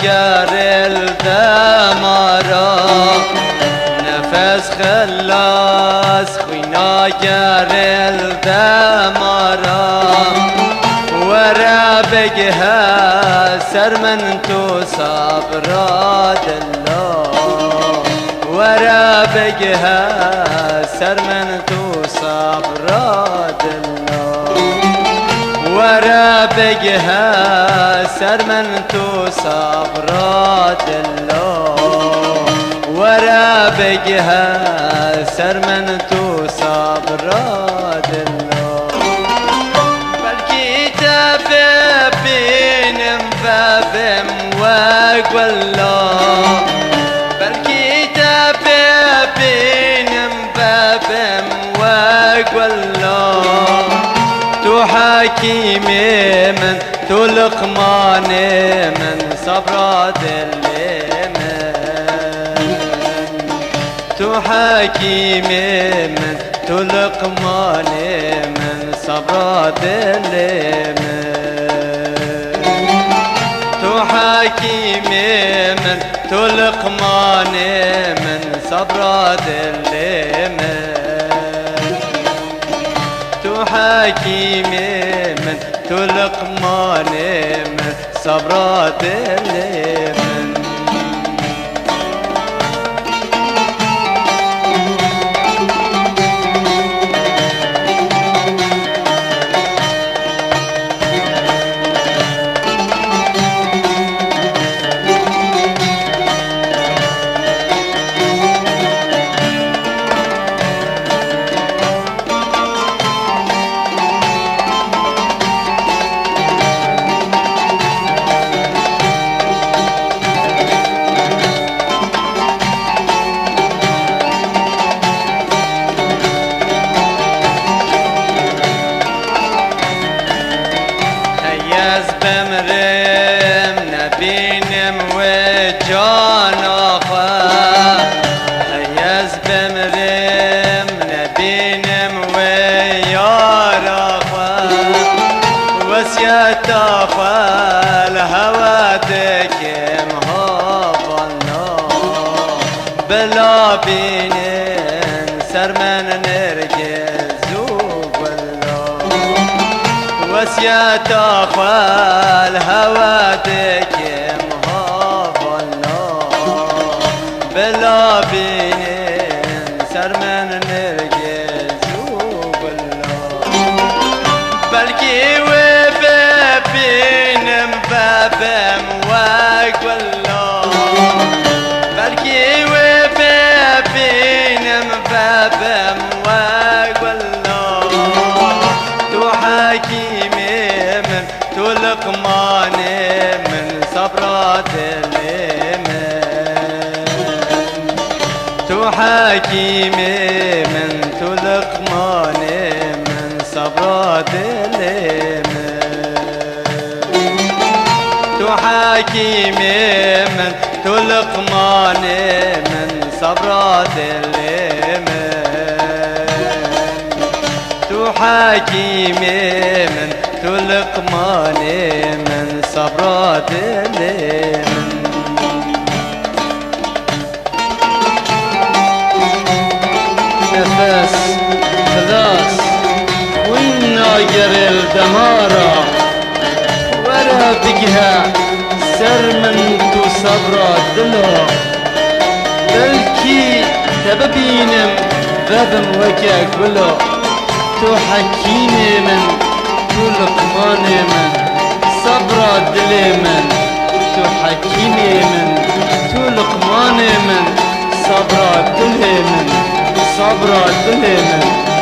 قرل دمارا نفس خلاص خوينا قرل دمارا ورا بقها سر من تو صبرات الله ورا بقها سر من تو صبرات الله ورا بقها سر من تو صبرات الله ورا بقها سر من تو صبرات الله بلكي تبين مفهم واقول الله بلكي تبين مفهم واقول الله تو حكيم من تو لقمان من صبرات اليمن تو حكيم من تو لقمان من صبرات اليمن تو حكيم من تو لقمان من صبرات اليمن تو حكيم من تو لقمان من صبرات اليمن بمرم نبينم وجان أخوة هيز بمرم نبينم ويار أخوة وسيات أخوة الهواتك مهابنا بلا بينن سرمن نرجز وسيات أخوال هواتك مهابنا بلا بين سر من نرجز وبالله بلكي وببين مبابم وقبله بلكي وببين مبابم وقبله تو حكيم من تو لقمان من صبرات اليمن تو حكيم من تو لقمان من صبرات اليمن تو حكيم من تو لقمان من صبرات اليمن تو حكيم من تو لقمان من صبرات اليمن نفس خلاص والناقر الدمارة ورا بقها سر من تو صبرات دلها بلكي تببينم بابم وكاك بلو تو حكيم من تو لقمان من صبرات اليمن تو حكيم من تو لقمان من صبرات اليمن صبرات اليمن